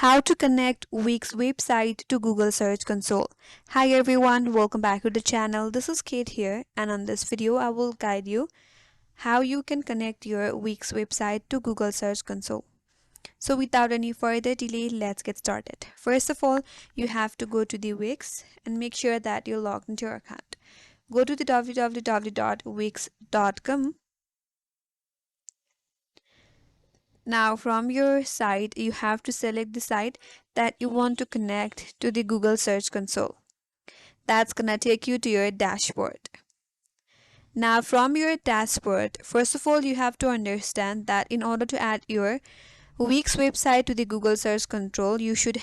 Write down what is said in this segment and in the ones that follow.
How to connect Wix website to Google Search Console. Hi everyone, welcome back to the channel. This is Kate here, and on this video I will guide you how you can connect your Wix website to Google Search Console. So without any further delay, let's get started. First of all, you have to go to the Wix and make sure that you're logged into your account. Go to the www.wix.com. Now from your site, you have to select the site that you want to connect to the Google Search Console. That's gonna take you to your dashboard. Now from your dashboard, first of all, you have to understand that in order to add your Wix website to the Google Search Console, you should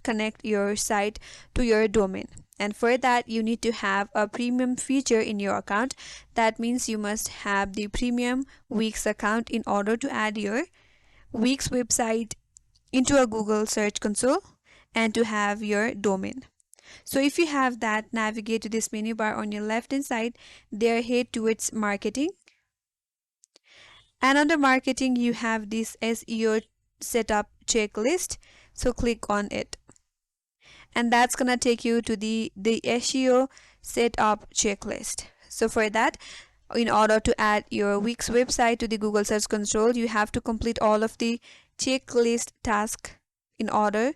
connect your site to your domain. And for that, you need to have a premium feature in your account. That means you must have the premium Wix account in order to add your Wix website into a Google Search Console and to have your domain. So if you have that, navigate to this menu bar on your left hand side. There, head towards marketing. And under marketing, you have this SEO Setup checklist. So click on it. And that's gonna take you to the SEO Setup checklist. So for that, in order to add your Wix website to the Google Search Console, you have to complete all of the checklist tasks in order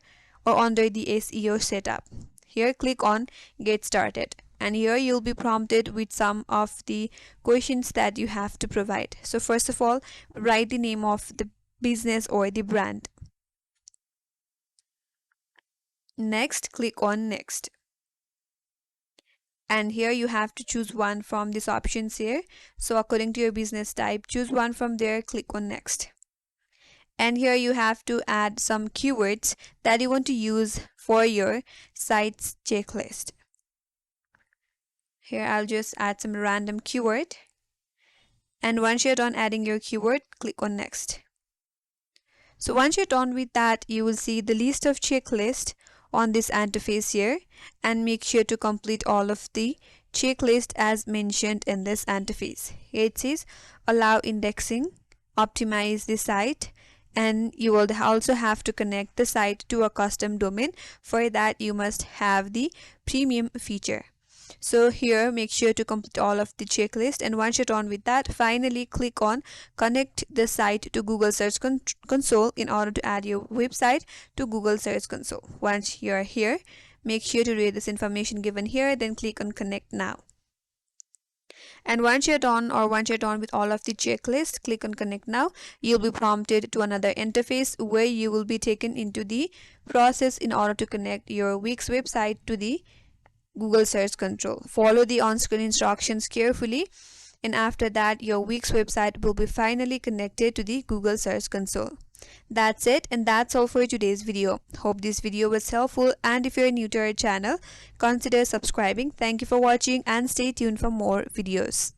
or under the SEO Setup. Here, click on Get Started. And here you'll be prompted with some of the questions that you have to provide. So first of all, write the name of the business or the brand. Next, click on Next. And here you have to choose one from these options here. So according to your business type, choose one from there, click on Next. And here you have to add some keywords that you want to use for your site's checklist. Here I'll just add some random keyword. And once you're done adding your keyword, click on Next. So once you're done with that, you will see the list of checklist on this interface here, and make sure to complete all of the checklist as mentioned in this interface. Here it says allow indexing, optimize the site, and you will also have to connect the site to a custom domain. For that, you must have the premium feature. So here, make sure to complete all of the checklist, and once you're done with that, finally click on connect the site to Google Search Console in order to add your website to Google Search Console. Once you're here, make sure to read this information given here, then click on connect now. And once you're done with all of the checklist, click on connect now. You'll be prompted to another interface where you will be taken into the process in order to connect your Wix website to the Google Search Console. Follow the on-screen instructions carefully, and after that, your Wix website will be finally connected to the Google Search Console. That's it, and that's all for today's video. Hope this video was helpful, and if you're new to our channel, consider subscribing. Thank you for watching, and stay tuned for more videos.